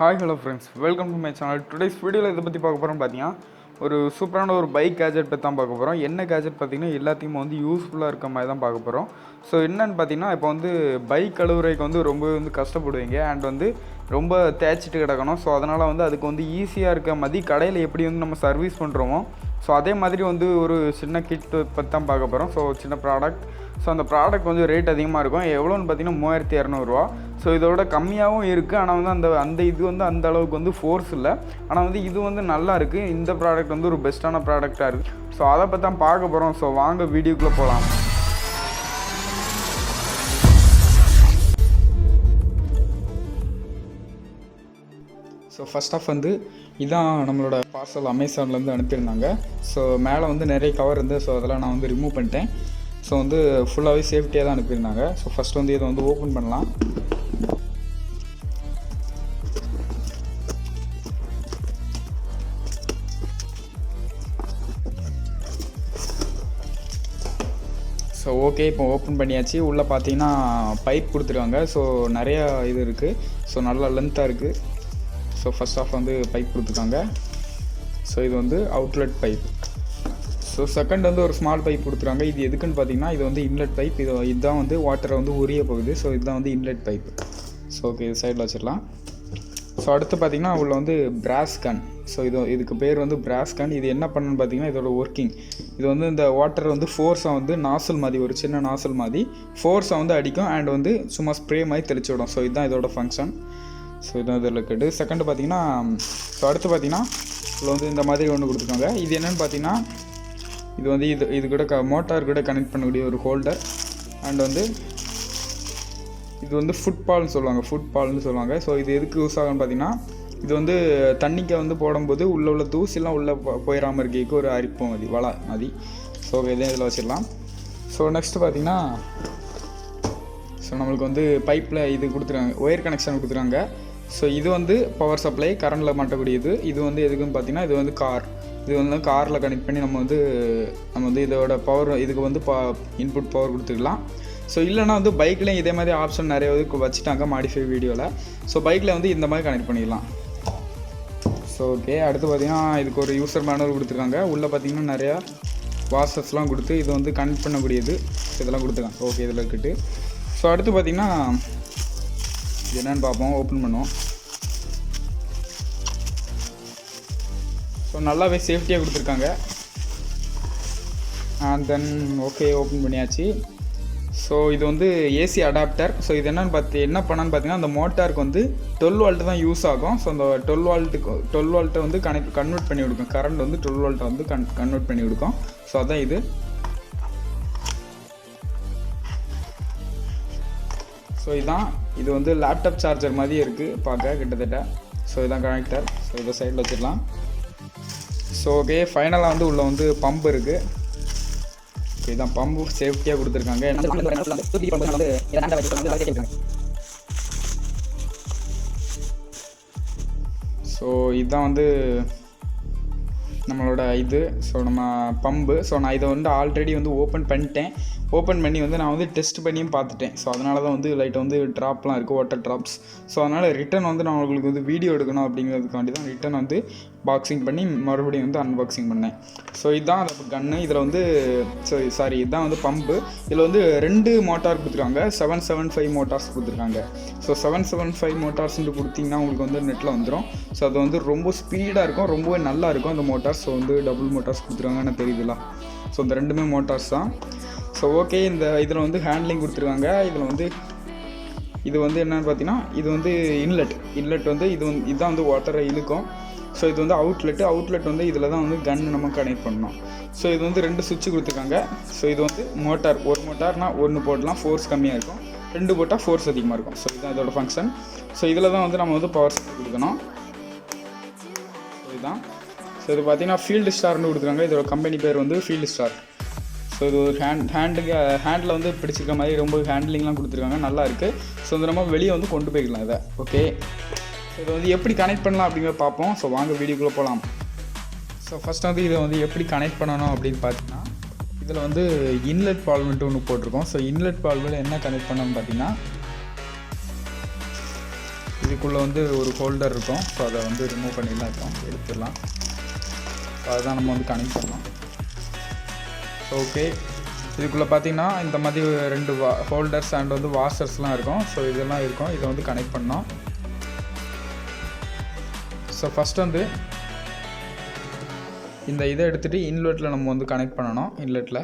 Hi, hello friends. Welcome to my channel. Today's video இதை பற்றி பார்க்க போகிறோம் பார்த்தீங்கன்னா ஒரு சூப்பரான ஒரு பைக் கேஜெட் பற்றி தான் பார்க்க போகிறோம். என்ன கேஜெட் பார்த்தீங்கன்னா எல்லாத்தையுமே வந்து யூஸ்ஃபுல்லாக இருக்க மாதிரி தான் பார்க்க போகிறோம். ஸோ என்னென்னு பார்த்தீங்கன்னா இப்போ வந்து பைக் கழுவுறைக்கு வந்து ரொம்பவே வந்து கஷ்டப்படுவீங்க அண்ட் வந்து ரொம்ப தேய்ச்சிட்டு கிடக்கணும். ஸோ அதனால் வந்து அதுக்கு வந்து ஈஸியாக இருக்க மாதிரி கடையில் எப்படி வந்து நம்ம சர்வீஸ் பண்ணுறோமோ ஸோ அதே மாதிரி வந்து ஒரு சின்ன கிட் பற்றி தான் பார்க்க போகிறோம். ஸோ சின்ன ப்ராடக்ட். ஸோ அந்த ப்ராடக்ட் கொஞ்சம் ரேட் அதிகமாக இருக்கும். எவ்வளோன்னு பார்த்தீங்கன்னா 3200 ஸோ இதோட கம்மியாகவும் இருக்குது. ஆனால் வந்து அந்த இது வந்து அந்த அளவுக்கு வந்து ஃபோர்ஸ் இல்லை. ஆனால் வந்து இது வந்து நல்லா இருக்குது. இந்த ப்ராடக்ட் வந்து ஒரு பெஸ்ட்டான ப்ராடக்டாக இருக்குது. ஸோ அதை பற்றி தான் பார்க்க போகிறோம். ஸோ வாங்க வீடியோக்குள்ளே போகலாம். ஸோ ஃபஸ்ட் ஆஃப் வந்து இதான் நம்மளோட பார்சல் அமேசான்லேருந்து அனுப்பியிருந்தாங்க. ஸோ மேலே வந்து நிறைய கவர் இருந்து ஸோ அதெல்லாம் நான் வந்து ரிமூவ் பண்ணிட்டேன். ஸோ வந்து ஃபுல்லாகவே சேஃப்டியாக தான் அனுப்பியிருந்தாங்க. ஸோ ஃபஸ்ட் வந்து இதை வந்து ஓப்பன் பண்ணலாம். ஸோ ஓகே, இப்போ ஓப்பன் பண்ணியாச்சு. உள்ளே பார்த்தீங்கன்னா பைப் கொடுத்துருக்காங்க. ஸோ நிறையா இது இருக்குது. ஸோ நல்லா லென்த்தாக இருக்குது. ஸோ ஃபஸ்ட் ஆஃப் வந்து பைப் கொடுத்துருக்காங்க. ஸோ இது வந்து அவுட்லெட் பைப். ஸோ செகண்ட் வந்து ஒரு ஸ்மால் பைப் கொடுத்துருக்காங்க. இது எதுக்குன்னு பார்த்தீங்கன்னா இது வந்து இன்லெட் பைப். இதுதான் வந்து வாட்டரை வந்து உரிய போகுது. ஸோ இதுதான் வந்து இன்லெட் பைப். ஸோ ஓகே, இது சைடில் வச்சிடலாம். ஸோ அடுத்து பார்த்தீங்கன்னா உள்ள வந்து பிராஸ் கன். ஸோ இதுக்கு பேர் வந்து பிராஸ் கன். இது என்ன பண்ணுன்னு பார்த்தீங்கன்னா இதோட ஒர்க்கிங். இது வந்து இந்த வாட்டர் வந்து ஃபோர்ஸாக வந்து நாசல் மாதிரி ஒரு சின்ன நாசல் மாதிரி ஃபோர்ஸாக வந்து அடிக்கும் அண்ட் வந்து சும்மா ஸ்ப்ரே மாதிரி தெளிச்சு விடும். ஸோ இதுதான் இதோட ஃபங்க்ஷன். ஸோ இதுதான் இதில் இருக்குது. செகண்டு பார்த்தீங்கன்னா ஸோ அடுத்து பார்த்தீங்கன்னா இதில் வந்து இந்த மாதிரி ஒன்று கொடுத்துருக்காங்க. இது என்னென்னு பார்த்தீங்கன்னா இது வந்து இது கூட மோட்டார் கூட கனெக்ட் பண்ணக்கூடிய ஒரு ஹோல்டர் அண்ட் வந்து இது வந்து ஃபுட்பால்னு சொல்லுவாங்க. ஸோ இது எதுக்கு யூஸ் ஆகும்னு பார்த்தீங்கன்னா இது வந்து தண்ணிக்கு வந்து போடும்போது உள்ள தூசிலாம் உள்ளே போயிடாமல் இருக்க ஒரு அரிப்போம் அது வலை மாதிரி. ஸோ இதே இதில் வச்சிடலாம். ஸோ நெக்ஸ்ட்டு பார்த்தீங்கன்னா ஸோ நம்மளுக்கு வந்து பைப்பில் இது கொடுத்துருக்காங்க, ஒயர் கனெக்ஷன் கொடுத்துருக்காங்க. ஸோ இது வந்து பவர் சப்ளை கரண்டில் மாட்டக்கூடியது. இது வந்து எதுக்குன்னு பார்த்தீங்கன்னா இது வந்து இது வந்து காரில் கனெக்ட் பண்ணி நம்ம வந்து இதோட பவர் இதுக்கு வந்து இன்புட் பவர் கொடுத்துக்கலாம். ஸோ இல்லைனா வந்து பைக்லேயும் இதே மாதிரி ஆப்ஷன் நிறைய இது வச்சுட்டாங்க மாடிஃபை வீடியோவில். ஸோ பைக்கில் வந்து இந்த மாதிரி கனெக்ட் பண்ணிடலாம். ஸோ ஓகே, அடுத்து பார்த்திங்கன்னா இதுக்கு ஒரு யூசர் மேனுவல் கொடுத்துருக்காங்க. உள்ளே பார்த்திங்கன்னா நிறையா வாஷர்ஸ்லாம் கொடுத்து இது வந்து கனெக்ட் பண்ணக்கூடியது இதெல்லாம் கொடுத்துருக்காங்க. ஓகே, இதில் இருக்குது. ஸோ அடுத்து பார்த்திங்கன்னா இது என்னென்னு பார்ப்போம். ஓப்பன் பண்ணுவோம். ஸோ நல்லாவே சேஃப்டியாக கொடுத்துருக்காங்க. அண்ட் தென் ஓகே, ஓப்பன் பண்ணியாச்சு. ஸோ இது வந்து ஏசி அடாப்டர். ஸோ இது என்ன பண்ணான்னு பார்த்தீங்கன்னா அந்த மோட்டாருக்கு வந்து 12 வால்ட்டு தான் யூஸ் ஆகும். ஸோ அந்த 12 வால்ட்டை வந்து கன்வெர்ட் பண்ணி கொடுக்கும். கரண்ட் வந்து 12 வால்ட்டை வந்து கன்வெர்ட் பண்ணி கொடுக்கும். ஸோ அதான் இது. ஸோ இது வந்து லேப்டாப் சார்ஜர் மாதிரியே இருக்குது பார்க்க கிட்டத்தட்ட. ஸோ இதுதான் கனெக்டர். ஸோ இதை சைடில் வச்சிடலாம். ஸோ ஓகே, ஃபைனலாக வந்து உள்ள வந்து பம்ப் இருக்குது. ஓகே, இதான் பம்பு சேஃப்டியாக கொடுத்துருக்காங்க. ஸோ இதுதான் வந்து நம்மளோட இது. ஸோ நம்ம பம்பு. ஸோ நான் இதை வந்து ஆல்ரெடி வந்து ஓப்பன் பண்ணி வந்து நான் வந்து டெஸ்ட் பண்ணியும் பார்த்துட்டேன். ஸோ அதனால தான் வந்து லைட்டாக வந்து ட்ராப்லாம் இருக்குது, வாட்டர் ட்ராப்ஸ். ஸோ அதனால் ரிட்டன் வந்து நான் உங்களுக்கு வந்து வீடியோ எடுக்கணும் அப்படிங்கிறதுக்காண்டி தான் ரிட்டன் வந்து பாக்ஸிங் பண்ணி மறுபடியும் வந்து அன்பாக்சிங் பண்ணேன். ஸோ இதுதான் அந்த கன்று. இதில் வந்து இதுதான் வந்து பம்பு. இதில் வந்து 2 மோட்டார் கொடுத்துருக்காங்க. 775 மோட்டார்ஸ் கொடுத்துருக்காங்க. ஸோ 775 மோட்டார்ஸ்ன்ட்டு கொடுத்தீங்கன்னா உங்களுக்கு வந்து நெட்டில் வந்துடும். ஸோ அது வந்து ரொம்ப ஸ்பீடாக இருக்கும், ரொம்பவே நல்லா இருக்கும் அந்த மோட்டார்ஸ். ஸோ வந்து டபுள் மோட்டார்ஸ் கொடுத்துருக்காங்கன்னு தெரியுதுல. ஸோ இந்த 2மே மோட்டார்ஸ் தான். ஸோ ஓகே, இதில் வந்து ஹேண்ட்லிங் கொடுத்துருக்காங்க. இதில் வந்து இது வந்து என்னென்னு பார்த்தீங்கன்னா இது வந்து இன்லெட் வந்து இதுதான் வந்து வாட்டரை இழுக்கும். ஸோ இது வந்து அவுட்லெட் வந்து இதில் தான் வந்து கன் நம்ம கனெக்ட் பண்ணணும். ஸோ இது வந்து 2 சுவிட்ச் கொடுத்துருக்காங்க. ஸோ இது வந்து மோட்டார், ஒரு மோட்டார்னால் 1 போடலாம், ஃபோர்ஸ் கம்மியாக இருக்கும். 2 போட்டால் ஃபோர்ஸ் அதிகமாக இருக்கும். ஸோ இதுதான் இதோட ஃபங்க்ஷன். ஸோ இதில் தான் வந்து நம்ம வந்து பவர் சப்ளை கொடுக்கணும். ஸோ இதுதான். ஸோ இது பார்த்தீங்கன்னா ஃபீல்டு ஸ்டார்னு கொடுத்துருக்காங்க. இதோட கம்பெனி பேர் வந்து ஃபீல்டு ஸ்டார். ஸோ இது ஒரு ஹேண்டில் வந்து பிடிச்சிருக்க மாதிரி ரொம்ப ஹேண்ட்லிங்லாம் கொடுத்துருக்காங்க, நல்லா இருக்குது. ஸோ வந்து நம்ம வெளியே வந்து கொண்டு போய்க்கலாம் இதை. ஓகே, ஸோ இதை வந்து எப்படி கனெக்ட் பண்ணலாம் அப்படிங்கிறத பார்ப்போம். ஸோ வாங்க வீடியோக்குள்ளே போகலாம். ஸோ ஃபஸ்ட் வந்து இதை வந்து எப்படி கனெக்ட் பண்ணணும் அப்படின்னு பார்த்தீங்கன்னா இதில் வந்து இன்லெட் வால்வ்ன்ட்டு ஒன்று போட்டிருக்கோம். ஸோ இன்லெட் வால்வில் என்ன கனெக்ட் பண்ணணும்னு பார்த்தீங்கன்னா இதுக்குள்ளே வந்து ஒரு ஹோல்டர் இருக்கும். ஸோ அதை வந்து ரிமூவ் பண்ணிடலாம், இருக்கும் எடுத்துடலாம். ஸோ அதுதான் நம்ம வந்து கனெக்ட் பண்ணலாம். ஸோ ஓகே, இதுக்குள்ளே பார்த்தீங்கன்னா இந்த மாதிரி 2 ஹோல்டர்ஸ் அண்ட் வந்து வாஷர்ஸ்லாம் இருக்கும். ஸோ இதெல்லாம் இருக்கும், இதை வந்து கனெக்ட் பண்ணோம். ஸோ ஃபஸ்ட் வந்து இந்த இதை எடுத்துகிட்டு இன்லெட்டில் நம்ம வந்து கனெக்ட் பண்ணணும். இன்லெட்டில்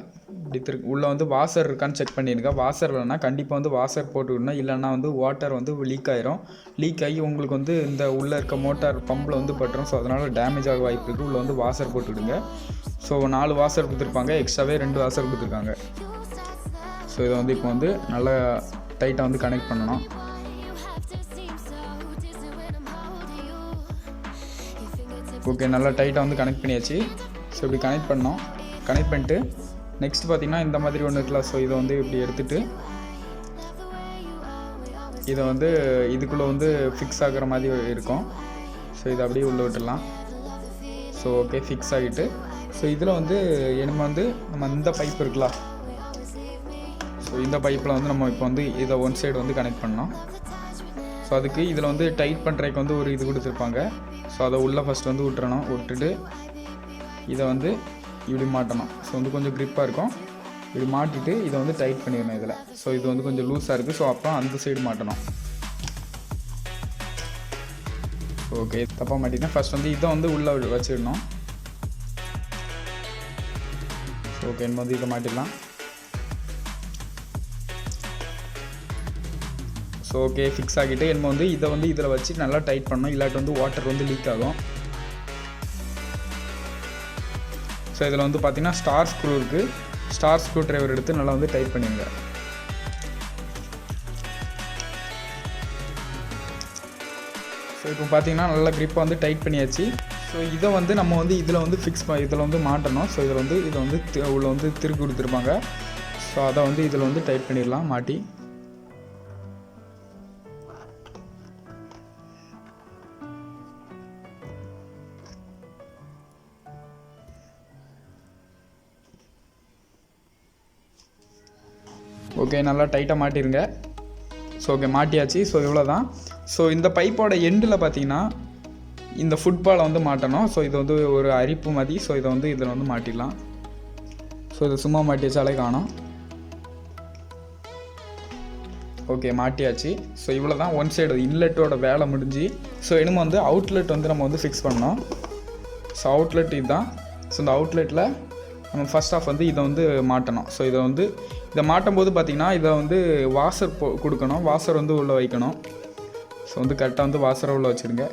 இப்படி உள்ளே வந்து வாஷர் இருக்கான்னு செக் பண்ணிடுங்க. வாஷர் இல்லைன்னா கண்டிப்பாக வந்து வாஷர் போட்டுவிடணும், இல்லைன்னா வந்து வாட்டர் வந்து லீக் ஆயிரும். லீக் ஆகி உங்களுக்கு வந்து இந்த உள்ளே இருக்க மோட்டார் பம்பில் வந்து பட்டுரும். ஸோ அதனால் டேமேஜ் ஆக வாய்ப்பு இருக்குது. உள்ளே வந்து வாஷர் போட்டுவிடுங்க. ஸோ 4 வாஷர் கொடுத்துருப்பாங்க, எக்ஸ்ட்ராவே 2 வாஷர் கொடுத்துருக்காங்க. ஸோ இதை வந்து இப்போ வந்து நல்லா டைட்டாக வந்து கனெக்ட் பண்ணணும். ஓகே, நல்லா டைட்டாக வந்து கனெக்ட் பண்ணியாச்சு. ஸோ இப்படி கனெக்ட் பண்ணோம். கனெக்ட் பண்ணிட்டு நெக்ஸ்ட் பார்த்திங்கன்னா இந்த மாதிரி ஒன்று இருக்கலாம். ஸோ இதை வந்து இப்படி எடுத்துகிட்டு இதை வந்து இதுக்குள்ளே வந்து ஃபிக்ஸ் ஆகிற மாதிரி இருக்கும். ஸோ இதை அப்படியே உள்ளே விட்டுடலாம். ஸோ ஓகே, ஃபிக்ஸ் ஆகிட்டு ஸோ இதில் வந்து நம்ம இந்த பைப் இருக்கலாம். ஸோ இந்த பைப்பில் வந்து நம்ம இப்போ வந்து இதை ஒன் சைடு வந்து கனெக்ட் பண்ணோம். ஸோ அதுக்கு இதில் வந்து டைட் பண்ணுறதுக்கு வந்து ஒரு இது கொடுத்துருப்பாங்க. ஸோ அதை உள்ளே ஃபஸ்ட்டு வந்து விட்டுறணும். விட்டுட்டு இதை வந்து இப்படி மாட்டணும். ஸோ வந்து கொஞ்சம் க்ரிப்பாக இருக்கும். இப்படி மாட்டிட்டு இதை வந்து டைட் பண்ணிடணும் இதில். ஸோ இது வந்து கொஞ்சம் லூஸாக இருக்குது. ஸோ அப்புறம் அந்த சைடு மாட்டணும். ஓகே, தப்பாக மாட்டினா ஃபஸ்ட் வந்து இதை வந்து உள்ளே வச்சிடணும். ஸோ ஓகே, நம்ம வந்து இதை மாட்டிடலாம். ஸோ ஓகே, ஃபிக்ஸ் ஆகிட்டு நம்ம வந்து இதை வந்து இதில் வச்சு நல்லா டைட் பண்ணணும், இல்லாட்டி வந்து வாட்டர் வந்து லீக் ஆகும். ஸோ இதில் வந்து பார்த்திங்கன்னா ஸ்டார் ஸ்க்ரூ இருக்குது. ஸ்டார் ஸ்க்ரூ ட்ரைவர் எடுத்து நல்லா வந்து டைட் பண்ணிடுங்க. ஸோ இப்போ பார்த்திங்கன்னா நல்லா க்ரிப்பை வந்து டைட் பண்ணியாச்சு. ஸோ இதை வந்து நம்ம வந்து இதில் வந்து இதில் வந்து மாட்டணும். ஸோ இதை வந்து உள்ள வந்து திருப்பி கொடுத்துருப்பாங்க. ஸோ அதை வந்து இதில் வந்து டைட் பண்ணிடலாம் மாட்டி. ஓகே, நல்லா டைட்டாக மாட்டிருங்க. ஸோ ஓகே, மாட்டியாச்சு. ஸோ இவ்வளோ தான். ஸோ இந்த பைப்போட எண்டில் பார்த்தீங்கன்னா இந்த ஃபுட்பாலை வந்து மாட்டணும். ஸோ இது வந்து ஒரு அரிப்பு மாதிரி. ஸோ இதை வந்து இதில் வந்து மாட்டிடலாம். ஸோ இதை சும்மா மாட்டி வச்சாலே காணும். ஓகே, மாட்டியாச்சு. ஸோ இவ்வளோ தான். ஒன் சைடு இன்லெட்டோட வேலை முடிஞ்சு. ஸோ இனிமே வந்து அவுட்லெட் வந்து நம்ம வந்து ஃபிக்ஸ் பண்ணோம். ஸோ அவுட்லெட் இதுதான். ஸோ இந்த அவுட்லெட்டில் நம்ம ஃபஸ்ட் ஆஃப் வந்து இதை வந்து மாட்டணும். ஸோ இதை மாட்டும் போது பார்த்திங்கன்னா இதை வந்து வாஷர் கொடுக்கணும். வாஷர் வந்து உள்ளே வைக்கணும். ஸோ வந்து கரெக்டாக வந்து வாஷரை உள்ளே வச்சுருங்க.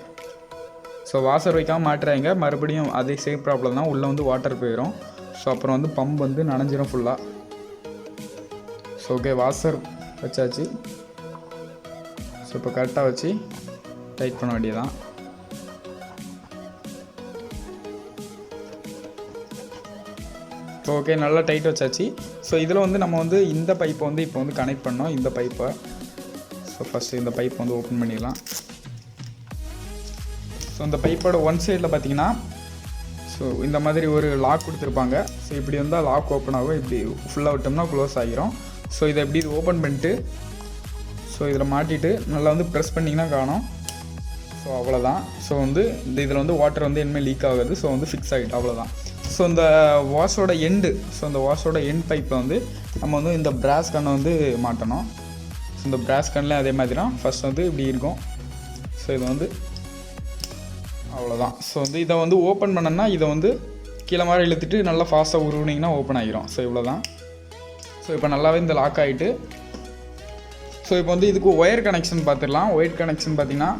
ஸோ வாஷர் வைக்காமல் மாட்டுறாங்க, மறுபடியும் அதே சேம் ப்ராப்ளம் தான். உள்ளே வந்து வாட்டர் போயிடும். ஸோ அப்புறம் வந்து பம்ப் வந்து நனைஞ்சிரும் ஃபுல்லாக. ஸோ ஓகே, வாஷர் வச்சாச்சு. ஸோ இப்போ கரெக்டாக வச்சு டைட் பண்ண வேண்டியதான். ஓகே, நல்லா டைட் வச்சாச்சு. ஸோ இதில் வந்து நம்ம வந்து இந்த பைப்பை வந்து இப்போ வந்து கனெக்ட் பண்ணோம். இந்த பைப்பை ஸோ ஃபஸ்ட்டு இந்த பைப்பை வந்து ஓப்பன் பண்ணிடலாம். ஸோ இந்த பைப்போட ஒன் சைடில் பார்த்தீங்கன்னா ஸோ இந்த மாதிரி ஒரு லாக் கொடுத்துருப்பாங்க. ஸோ இப்படி வந்தால் லாக் ஓப்பன் ஆகும். இப்படி ஃபுல்லாக விட்டோம்னா க்ளோஸ் ஆகிரும். ஸோ இதை எப்படி ஓப்பன் பண்ணிட்டு ஸோ இதில் மாட்டிட்டு நல்லா வந்து ப்ரெஸ் பண்ணிங்கன்னா காணும். ஸோ அவ்வளோதான். ஸோ வந்து இதில் வந்து வாட்டர் வந்து இனிமேல் லீக் ஆகாது. ஸோ வந்து ஃபிக்ஸ் ஆகிட்டு அவ்வளோதான். ஸோ இந்த வாஷோட எண்டு, ஸோ இந்த வாஷோட எண்ட் பைப்பில் வந்து நம்ம வந்து இந்த பிராஸ் கன்னை வந்து மாட்டணும். ஸோ இந்த பிராஸ் கன்னில் அதே மாதிரி தான் ஃபஸ்ட் வந்து இப்படி இருக்கும். ஸோ இது வந்து அவ்வளோதான். ஸோ வந்து இதை வந்து ஓப்பன் பண்ணோன்னா இதை வந்து கீழே மாதிரி இழுத்துட்டு நல்லா ஃபாஸ்ட்டாக உருவினிங்கன்னா ஓப்பன் ஆகிரும். ஸோ இவ்வளோ தான். ஸோ இப்போ நல்லாவே இந்த லாக் ஆகிட்டு. ஸோ இப்போ வந்து இதுக்கு ஒயர் கனெக்ஷன் பார்த்துடலாம். ஒயர் கனெக்ஷன் பார்த்திங்கன்னா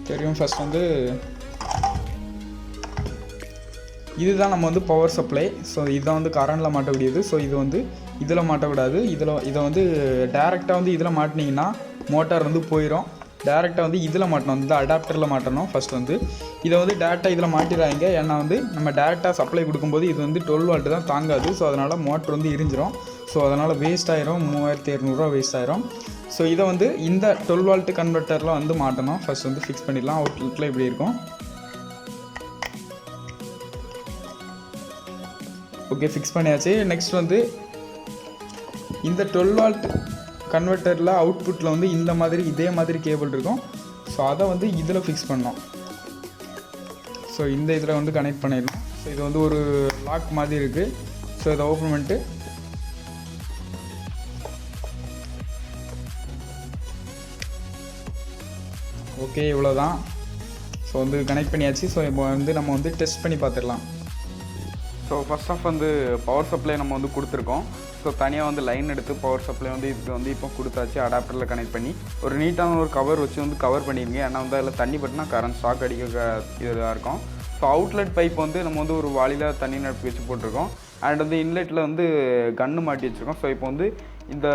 தெரியும். ஃபஸ்ட் வந்து இதுதான் நம்ம வந்து பவர் சப்ளை. ஸோ இதுதான் வந்து கரண்டில் மாட்டக்கூடியது. ஸோ இது வந்து இதில் மாட்டக்கூடாது. இதை வந்து டேரெக்டாக வந்து இதில் மாட்டினீங்கன்னா மோட்டார் வந்து போயிடும். டேரெக்டாக வந்து இதில் மாட்டணும், இந்த அடாப்டரில் மாட்டணும். ஃபஸ்ட் வந்து இதை வந்து டேரெக்டாக இதில் மாட்டிடுறாங்க. ஏன்னா வந்து நம்ம டேரெக்டாக சப்ளை கொடுக்கும்போது இது வந்து 12 வால்ட்டு தான் தாங்காது. ஸோ அதனால் மோட்டர் வந்து எரிஞ்சிரும். ஸோ அதனால் வேஸ்ட் ஆயிரும், 3200 வேஸ்ட் ஆயிரும். ஸோ இதை வந்து இந்த 12 வால்ட்டு கன்வெர்ட்டரில் வந்து மாட்டணும். ஃபஸ்ட் வந்து ஃபிக்ஸ் பண்ணிடலாம். அவுட்லெட்டில் இப்படி இருக்கும். ஓகே, ஃபிக்ஸ் பண்ணியாச்சு. நெக்ஸ்ட் வந்து இந்த 12 வால்ட் கன்வெர்ட்டரில் அவுட்புட்டில் வந்து இந்த மாதிரி இதே மாதிரி கேபிள் இருக்கும். ஸோ அதை வந்து இதில் ஃபிக்ஸ் பண்ணோம். ஸோ இந்த இதில் வந்து கனெக்ட் பண்ணிடலாம். ஸோ இது வந்து ஒரு லாக் மாதிரி இருக்குது. ஸோ இதை ஓப்பன் பண்ணிட்டு ஓகே, இவ்வளோதான். ஸோ வந்து கனெக்ட் பண்ணியாச்சு. ஸோ இப்போ வந்து நம்ம வந்து டெஸ்ட் பண்ணி பார்த்துடலாம். ஸோ ஃபர்ஸ்ட் ஆஃப் வந்து பவர் சப்ளை நம்ம வந்து கொடுத்துருக்கோம். ஸோ தனியாக வந்து லைன் எடுத்து பவர் சப்ளை வந்து இதுக்கு வந்து இப்போ கொடுத்தாச்சு. அடாப்டரில் கனெக்ட் பண்ணி ஒரு நீட்டான ஒரு கவர் வச்சு வந்து கவர் பண்ணிடுங்க. ஏன்னா வந்து அதில் தண்ணி பட்டினா கரண்ட் ஷாக் அடிக்க இதாக இருக்கும். ஸோ அவுட்லெட் பைப் வந்து நம்ம வந்து ஒரு வாளியில் தண்ணி நடுப்பு வச்சு போட்டிருக்கோம். அண்ட் வந்து இன்லெட்டில் வந்து கன்று மாட்டி வச்சுருக்கோம். ஸோ இப்போ வந்து இந்த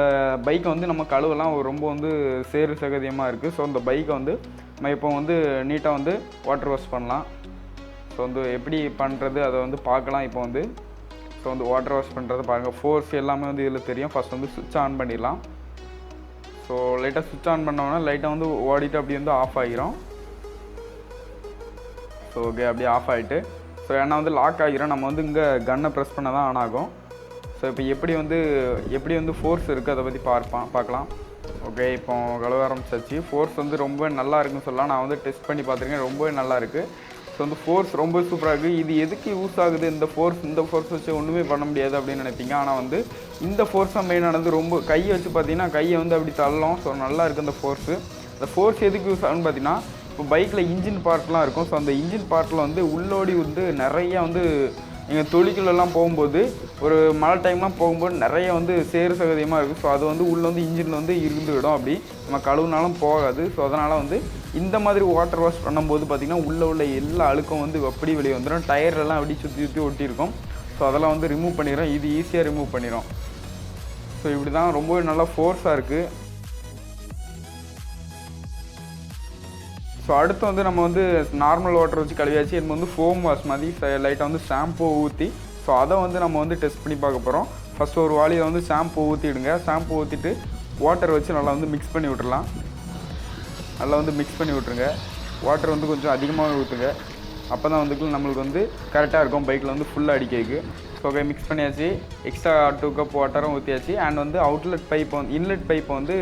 பைக்கை வந்து நம்ம கழுவெல்லாம் ரொம்ப வந்து சேறு சகதியமாக இருக்குது. ஸோ இந்த பைக்கை வந்து நம்ம இப்போ வந்து நீட்டாக வந்து வாட்டர் வாஷ் பண்ணலாம். ஸோ வந்து எப்படி பண்ணுறது அதை வந்து பார்க்கலாம். இப்போ வந்து ஸோ வந்து வாட்டர் வாஷ் பண்ணுறது பாருங்கள். ஃபோர்ஸ் எல்லாமே வந்து இதில் தெரியும். ஃபஸ்ட் வந்து சுவிட்ச் ஆன் பண்ணிடலாம். ஸோ லைட்டாக சுவிட்ச் ஆன் பண்ணோன்னா லைட்டாக வந்து ஓடிட்டு அப்படி வந்து ஆஃப் ஆகிரும். ஸோ ஓகே, அப்படியே ஆஃப் ஆகிட்டு ஸோ ஏன்னா வந்து லாக் ஆகிரும். நம்ம வந்து இங்கே கன்னை ப்ரெஸ் பண்ண தான் ஆன் ஆகும். ஸோ இப்போ எப்படி வந்து ஃபோர்ஸ் இருக்குது அதை பற்றி பார்க்கலாம். ஓகே, இப்போ கழுவ ஆரம்பிச்சாச்சு. ஃபோர்ஸ் வந்து ரொம்ப நல்லா இருக்குன்னு சொல்லலாம். நான் வந்து டெஸ்ட் பண்ணி பார்த்துருக்கேன். ரொம்பவே நல்லா இருக்குது. ஸோ வந்து ஃபோர்ஸ் ரொம்ப சூப்பராக இருக்குது. இது எதுக்கு யூஸ் ஆகுது இந்த ஃபோர்ஸ் வச்சு ஒன்றுமே பண்ண முடியாது அப்படின்னு நினைப்பீங்க. ஆனால் வந்து இந்த ஃபோர்ஸ் தான் மெயினானது. ரொம்ப கையை வச்சு பார்த்தீங்கன்னா கையை வந்து அப்படி தள்ளலாம். ஸோ நல்லா இருக்குது அந்த ஃபோர்ஸு. அந்த ஃபோர்ஸ் எதுக்கு யூஸ் ஆகுன்னு பார்த்தீங்கன்னா, இப்போ பைக்கில் இன்ஜின் பார்ட்லாம் இருக்கும். ஸோ அந்த இன்ஜின் பார்ட்டில் வந்து உள்ளோடி வந்து நிறையா வந்து நீங்கள் தொழிலெல்லாம் போகும்போது ஒரு மழை டைம்லாம் போகும்போது நிறைய வந்து சேறு சகதியமாக இருக்குது. ஸோ அது வந்து உள்ளே வந்து இன்ஜினில் வந்து இருந்துவிடும். அப்படி நம்ம கழுவுனாலும் போகாது. ஸோ அதனால் வந்து இந்த மாதிரி வாட்டர் வாஷ் பண்ணும்போது பார்த்திங்கன்னா உள்ள எல்லா அழுக்கும் வந்து அப்படி வெளியே வந்துடும். டயர்லாம் அப்படி சுற்றி ஒட்டியிருக்கும். ஸோ அதெல்லாம் வந்து ரிமூவ் பண்ணிடும். இது ஈஸியாக ரிமூவ் பண்ணிடும். ஸோ இப்படி தான் ரொம்பவே நல்லா ஃபோர்ஸாக இருக்குது. ஸோ அடுத்து வந்து நம்ம வந்து நார்மல் வாட்டர் வச்சு கழுவியாச்சு. நம்ம வந்து ஃபோம் வாஷ் மாதிரி லைட்டாக வந்து ஷாம்பூ ஊற்றி ஸோ அதை வந்து நம்ம வந்து டெஸ்ட் பண்ணி பார்க்க போகிறோம். ஃபஸ்ட்டு ஒரு வாளியில் வந்து ஷாம்பூ ஊற்றிடுங்க. ஷாம்பூ ஊற்றிட்டு வாட்டர் வச்சு நல்லா வந்து மிக்ஸ் பண்ணி விட்டுடலாம். நல்லா வந்து மிக்ஸ் பண்ணி விட்ருங்க. வாட்டர் வந்து கொஞ்சம் அதிகமாக ஊற்றுங்க. அப்போ தான் வந்து நம்மளுக்கு வந்து கரெக்டாக இருக்கும் பைக்கில் வந்து ஃபுல்லாக அடிக்கிறதுக்கு. ஸோ ஓகே, மிக்ஸ் பண்ணியாச்சு. எக்ஸ்ட்ரா 2 கப் வாட்டரும் ஊற்றியாச்சு. அண்ட் வந்து அவுட்லெட் பைப்பை வந்து இன்லெட் பைப்பை வந்து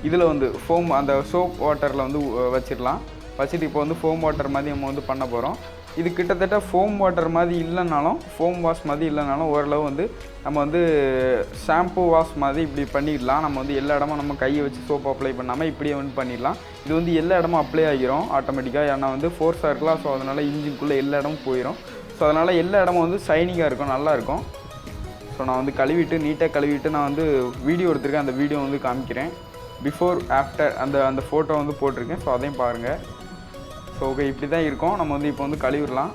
இதில் வந்து ஃபோம் அந்த சோப் வாட்டரில் வந்து வச்சிடலாம். வச்சுட்டு இப்போ வந்து ஃபோம் வாட்டர் மாதிரி நம்ம வந்து பண்ண போகிறோம். இது கிட்டத்தட்ட ஃபோம் வாட்டர் மாதிரி இல்லைனாலும் ஃபோம் வாஷ் மாதிரி இல்லைனாலும் ஓரளவு வந்து நம்ம வந்து ஷாம்பூ வாஷ் மாதிரி இப்படி பண்ணிடலாம். நம்ம வந்து எல்லா இடமும் நம்ம கையை வச்சு சோப்பு அப்ளை பண்ணாமல் இப்படியே வந்து பண்ணிடலாம். இது வந்து எல்லா இடமும் அப்ளை ஆகிரும் ஆட்டோமேட்டிக்காக. ஏன்னா வந்து ஃபோர்ஸாக இருக்கலாம். ஸோ அதனால் இன்ஜின்குள்ளே எல்லா இடமும் போயிடும். ஸோ அதனால் எல்லா இடமும் வந்து ஷைனிங்காக இருக்கும், நல்லாயிருக்கும். ஸோ நான் வந்து நீட்டாக கழுவிட்டு நான் வந்து வீடியோ எடுத்திருக்கேன். அந்த வீடியோ வந்து காமிக்கிறேன். பிஃபோர் ஆஃப்டர் அந்த ஃபோட்டோ வந்து போட்டிருக்கேன். ஸோ அதையும் பாருங்கள். ஸோ ஓகே, இப்படி தான் இருக்கும். நம்ம வந்து இப்போ வந்து கழுவிடலாம்.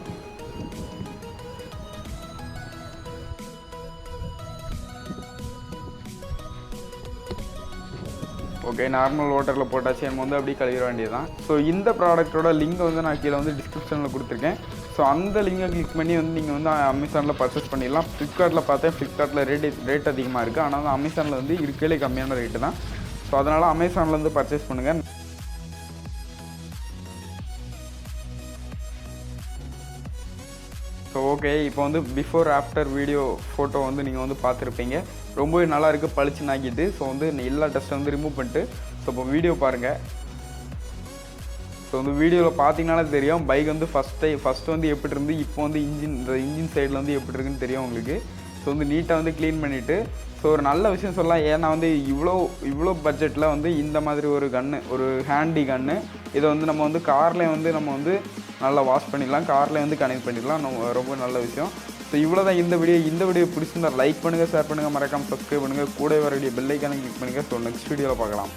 ஓகே, நார்மல் வாட்டரில் போட்டாச்சு. நம்ம வந்து அப்படியே கழுவிட வேண்டியது தான். ஸோ இந்த ப்ராடக்ட்டோட லிங்க் வந்து நான் கீழே வந்து டிஸ்கிரிப்ஷனில் கொடுத்துருக்கேன். ஸோ அந்த லிங்கை கிளிக் பண்ணி வந்து நீங்கள் வந்து அமேசானில் பர்ச்சேஸ் பண்ணிடலாம். ஃப்ளிப்கார்ட்டில் பார்த்தேன், ஃப்ளிப்கார்ட்டில் ரேட் அதிகமாக இருக்குது. ஆனால் வந்து அமேசானில் வந்து இருக்கலே கம்மியான ரேட்டு தான். ஸோ அதனால் அமேசானில் வந்து பர்ச்சேஸ் பண்ணுங்கள். ஸோ ஓகே, இப்போ வந்து பிஃபோர் ஆஃப்டர் வீடியோ ஃபோட்டோ வந்து நீங்கள் வந்து பார்த்துருப்பீங்க. ரொம்பவே நல்லாயிருக்கு, பளிச்சுன்னு ஆக்கிட்டு. ஸோ வந்து எல்லா டஸ்ட்டை வந்து ரிமூவ் பண்ணிட்டு ஸோ இப்போ வீடியோ பாருங்கள். ஸோ வந்து வீடியோவில் பார்த்தீங்கன்னாலே தெரியும் பைக் வந்து ஃபஸ்ட்டு வந்து எப்படி இருந்து இப்போ வந்து இன்ஜின் சைடில் வந்து எப்படி இருக்குன்னு தெரியும் உங்களுக்கு. ஸோ வந்து நீட்டாக வந்து க்ளீன் பண்ணிவிட்டு ஸோ ஒரு நல்ல விஷயம் சொல்லலாம். ஏன்னா வந்து இவ்வளோ பட்ஜெட்டில் வந்து இந்த மாதிரி ஒரு கன்று, ஒரு ஹேண்டி கன்று, இதை வந்து நம்ம வந்து கார்லேயே வந்து நம்ம வந்து நல்லா வாஷ் பண்ணிடலாம், கார்லேயே வந்து கனெக்ட் பண்ணிடலாம். ரொம்ப நல்ல விஷயம். ஸோ இவ்வளோ தான் இந்த வீடியோ பிடிச்சிருந்தா லைக் பண்ணுங்கள், ஷேர் பண்ணுங்கள், மறக்காமல் சப்ஸ்கிரைப் பண்ணுங்கள், கூட வர பெல் ஐக்கானை கிளிக் பண்ணுங்கள். ஸோ நெக்ஸ்ட் வீடியோவில் பார்க்கலாம்.